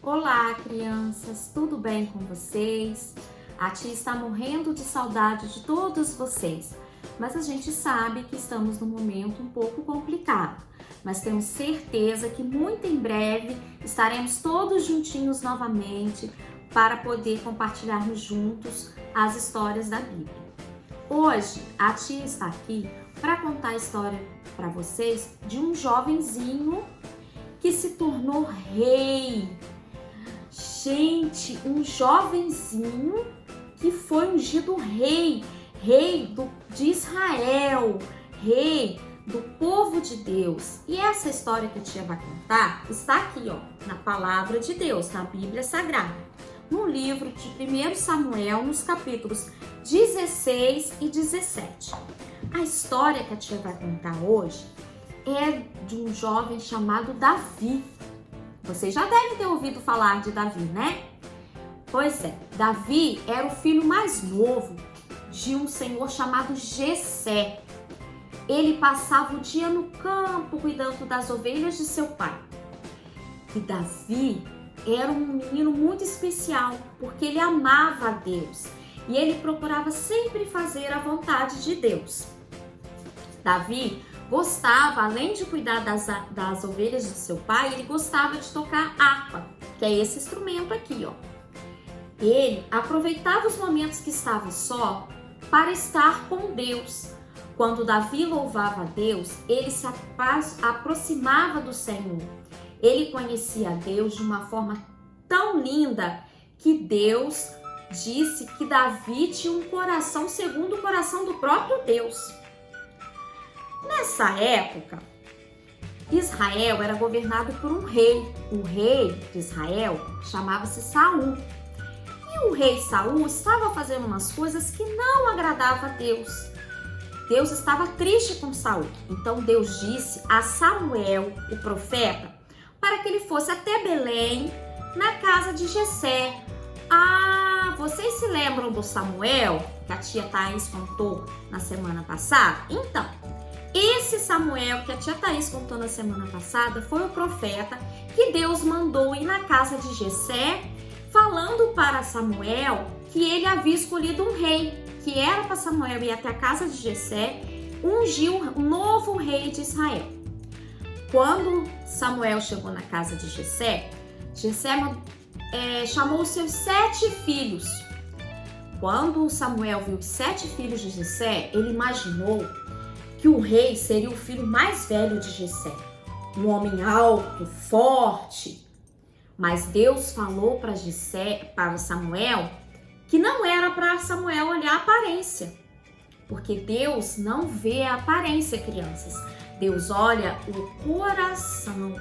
Olá, crianças, tudo bem com vocês? A tia está morrendo de saudade de todos vocês, mas a gente sabe que estamos num momento um pouco complicado. Mas temos certeza que muito em breve estaremos todos juntinhos novamente para poder compartilharmos juntos as histórias da Bíblia. Hoje a tia está aqui para contar a história para vocês de um jovenzinho que se tornou rei. Gente, um jovenzinho que foi ungido rei de Israel, rei do povo de Deus. E essa história que a tia vai contar está aqui, na palavra de Deus, na Bíblia Sagrada, no livro de 1 Samuel, nos capítulos 16 e 17. A história que a tia vai contar hoje é de um jovem chamado Davi. Vocês já devem ter ouvido falar de Davi, né? Pois é, Davi era o filho mais novo de um senhor chamado Jessé. Ele passava o dia no campo cuidando das ovelhas de seu pai. E Davi era um menino muito especial, porque ele amava a Deus e ele procurava sempre fazer a vontade de Deus. Davi gostava, além de cuidar das ovelhas de seu pai, ele gostava de tocar harpa, que é esse instrumento aqui, Ele aproveitava os momentos que estava só para estar com Deus. Quando Davi louvava a Deus, ele se aproximava do Senhor. Ele conhecia a Deus de uma forma tão linda que Deus disse que Davi tinha um coração segundo o coração do próprio Deus. Nessa época, Israel era governado por um rei. O rei de Israel chamava-se Saul. E o rei Saul estava fazendo umas coisas que não agradavam a Deus. Deus estava triste com Saul. Então Deus disse a Samuel, o profeta, para que ele fosse até Belém, na casa de Jessé. Vocês se lembram do Samuel que a tia Thaís contou na semana passada? Então, esse Samuel que a tia Thaís contou na semana passada foi o profeta que Deus mandou ir na casa de Jessé, falando para Samuel que ele havia escolhido um rei, que era para Samuel ir até a casa de Jessé, ungir um novo rei de Israel. Quando Samuel chegou na casa de Jessé, chamou os seus 7 filhos. Quando Samuel viu os 7 filhos de Jessé, ele imaginou que o rei seria o filho mais velho de Jessé, um homem alto, forte. Mas Deus falou para Samuel que não era para Samuel olhar a aparência, porque Deus não vê a aparência, crianças. Deus olha o coração.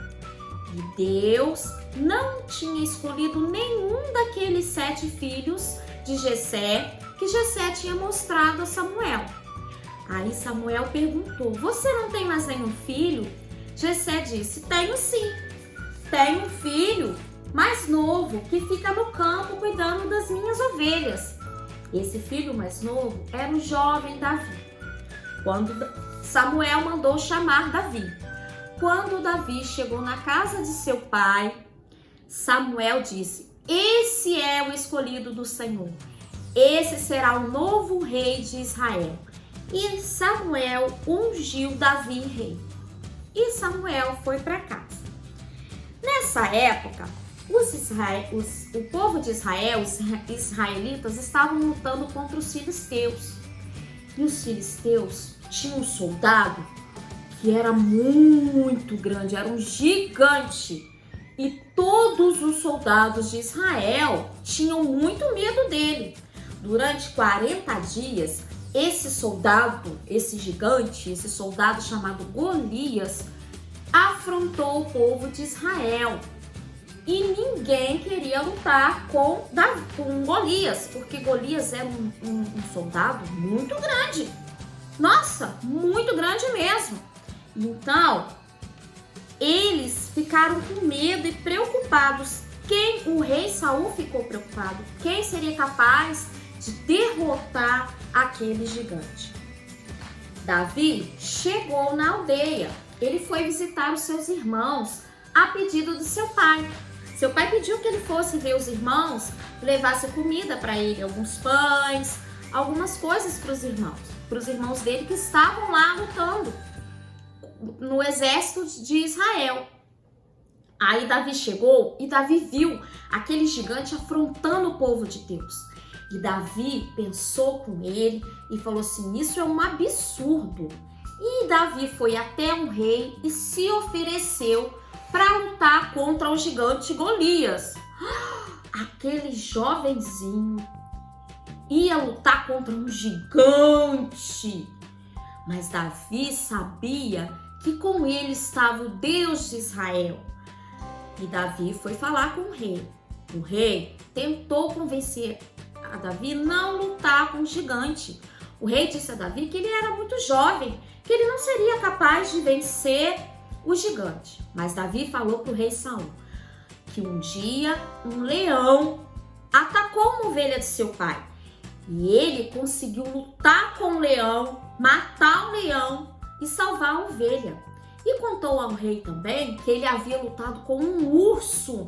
E Deus não tinha escolhido nenhum daqueles 7 filhos de Jessé que Jessé tinha mostrado a Samuel. Aí Samuel perguntou: você não tem mais nenhum filho? Jessé disse: tenho sim. Tenho um filho mais novo que fica no campo cuidando das minhas ovelhas. Esse filho mais novo era o jovem Davi. Quando Samuel mandou chamar Davi. Quando Davi chegou na casa de seu pai, Samuel disse: esse é o escolhido do Senhor. Esse será o novo rei de Israel. E Samuel ungiu Davi rei. E Samuel foi para casa. Nessa época, o povo de Israel, os israelitas, estavam lutando contra os filisteus. E os filisteus tinham um soldado que era muito grande, era um gigante. E todos os soldados de Israel tinham muito medo dele. Durante 40 dias, esse soldado, esse gigante, esse soldado chamado Golias, afrontou o povo de Israel. E ninguém queria lutar com Golias, porque Golias era um soldado muito grande. Nossa, muito grande mesmo. Então, eles ficaram com medo e preocupados. O rei Saul ficou preocupado. Quem seria capaz de derrotar aquele gigante? Davi chegou na aldeia. Ele foi visitar os seus irmãos a pedido de seu pai. Seu pai pediu que ele fosse ver os irmãos e levasse comida para ele, alguns pães, algumas coisas para os irmãos dele que estavam lá lutando no exército de Israel. Aí Davi chegou e Davi viu aquele gigante afrontando o povo de Deus. E Davi pensou com ele e falou assim: isso é um absurdo. E Davi foi até um rei e se ofereceu para lutar contra o gigante Golias. Aquele jovenzinho ia lutar contra um gigante. Mas Davi sabia que com ele estava o Deus de Israel. E Davi foi falar com o rei. O rei tentou convencer a Davi não lutar com o gigante. O rei disse a Davi que ele era muito jovem, que ele não seria capaz de vencer o gigante. Mas Davi falou para o rei Saul que um dia um leão atacou uma ovelha de seu pai. E ele conseguiu lutar com o leão, matar o leão e salvar a ovelha. E contou ao rei também que ele havia lutado com um urso.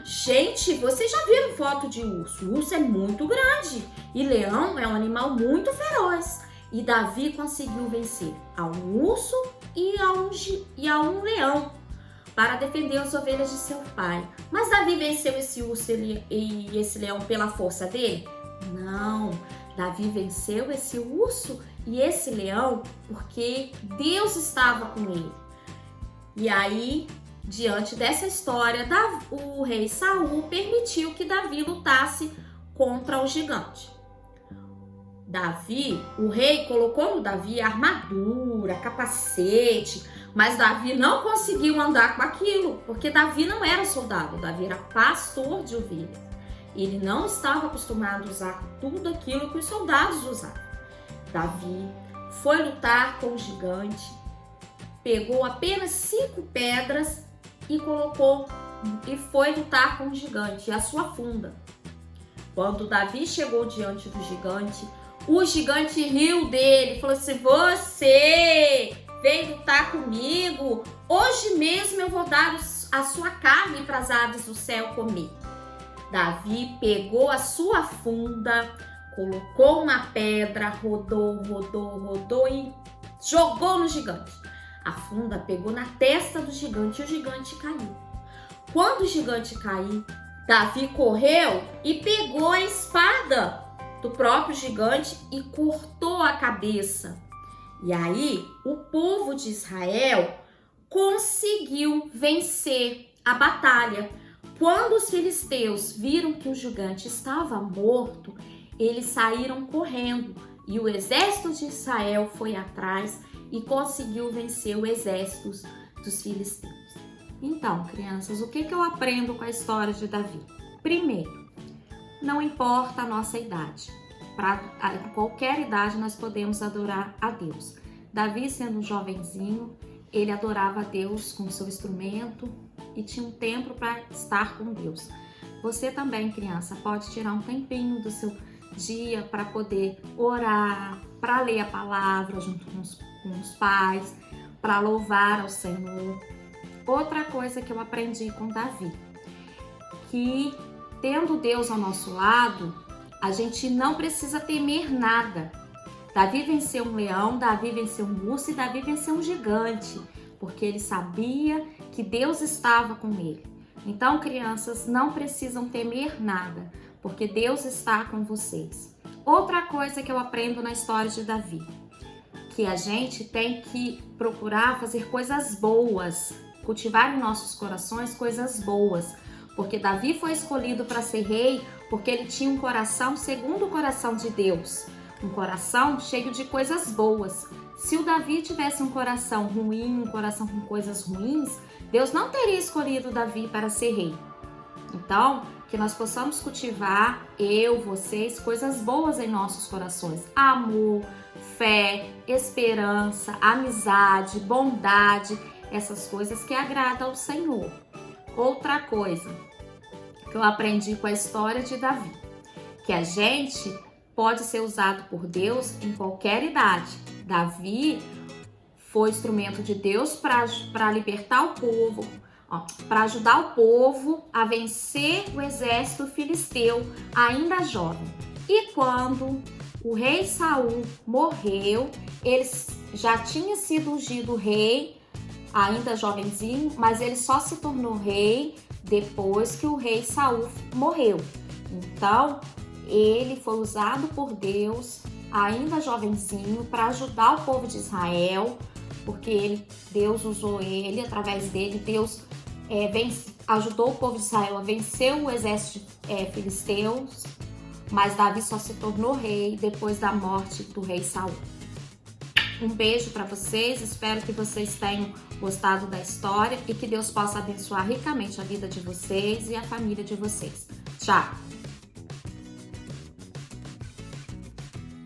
Gente, vocês já viram foto de urso? O urso é muito grande e leão é um animal muito feroz. E Davi conseguiu vencer a um urso e a um leão para defender as ovelhas de seu pai. Mas Davi venceu esse urso e esse leão pela força dele? Não, Davi venceu esse urso e esse leão porque Deus estava com ele. E aí, diante dessa história, o rei Saul permitiu que Davi lutasse contra o gigante. O rei colocou no Davi armadura, capacete, mas Davi não conseguiu andar com aquilo, porque Davi não era soldado, Davi era pastor de ovelhas. Ele não estava acostumado a usar tudo aquilo que os soldados usavam. Davi foi lutar com o gigante, pegou apenas 5 pedras e foi lutar com o gigante e a sua funda. Quando Davi chegou diante do gigante, o gigante riu dele, falou assim: você veio lutar comigo? Hoje mesmo eu vou dar a sua carne para as aves do céu comer. Davi pegou a sua funda, colocou uma pedra, rodou e jogou no gigante. A funda pegou na testa do gigante e o gigante caiu. Quando o gigante caiu, Davi correu e pegou a espada do próprio gigante e cortou a cabeça. E aí, o povo de Israel conseguiu vencer a batalha. Quando os filisteus viram que o gigante estava morto, eles saíram correndo e o exército de Israel foi atrás e conseguiu vencer o exército dos filisteus. Então, crianças, o que eu aprendo com a história de Davi? Primeiro, não importa a nossa idade. Para qualquer idade nós podemos adorar a Deus. Davi, sendo um jovenzinho, ele adorava a Deus com seu instrumento e tinha um tempo para estar com Deus. Você também, criança, pode tirar um tempinho do seu dia para poder orar, para ler a palavra junto com os pais, para louvar ao Senhor. Outra coisa que eu aprendi com Davi, que tendo Deus ao nosso lado, a gente não precisa temer nada. Davi venceu um leão, Davi venceu um urso e Davi venceu um gigante, porque ele sabia que Deus estava com ele. Então, crianças, não precisam temer nada, porque Deus está com vocês. Outra coisa que eu aprendo na história de Davi, que a gente tem que procurar fazer coisas boas, cultivar em nossos corações coisas boas, porque Davi foi escolhido para ser rei porque ele tinha um coração segundo o coração de Deus, um coração cheio de coisas boas. Se o Davi tivesse um coração ruim, um coração com coisas ruins, Deus não teria escolhido Davi para ser rei. Então, que nós possamos cultivar, vocês, coisas boas em nossos corações. Amor, fé, esperança, amizade, bondade, essas coisas que agradam ao Senhor. Outra coisa que eu aprendi com a história de Davi, que a gente pode ser usado por Deus em qualquer idade. Davi foi instrumento de Deus para libertar o povo, para ajudar o povo a vencer o exército filisteu, ainda jovem. E quando o rei Saul morreu, ele já tinha sido ungido rei, ainda jovenzinho, mas ele só se tornou rei depois que o rei Saul morreu. Então, ele foi usado por Deus, ainda jovenzinho, para ajudar o povo de Israel, porque Deus usou ele, através dele, Deus ajudou o povo de Israel a vencer o exército filisteu, mas Davi só se tornou rei depois da morte do rei Saul. Um beijo para vocês, espero que vocês tenham gostado da história e que Deus possa abençoar ricamente a vida de vocês e a família de vocês. Tchau!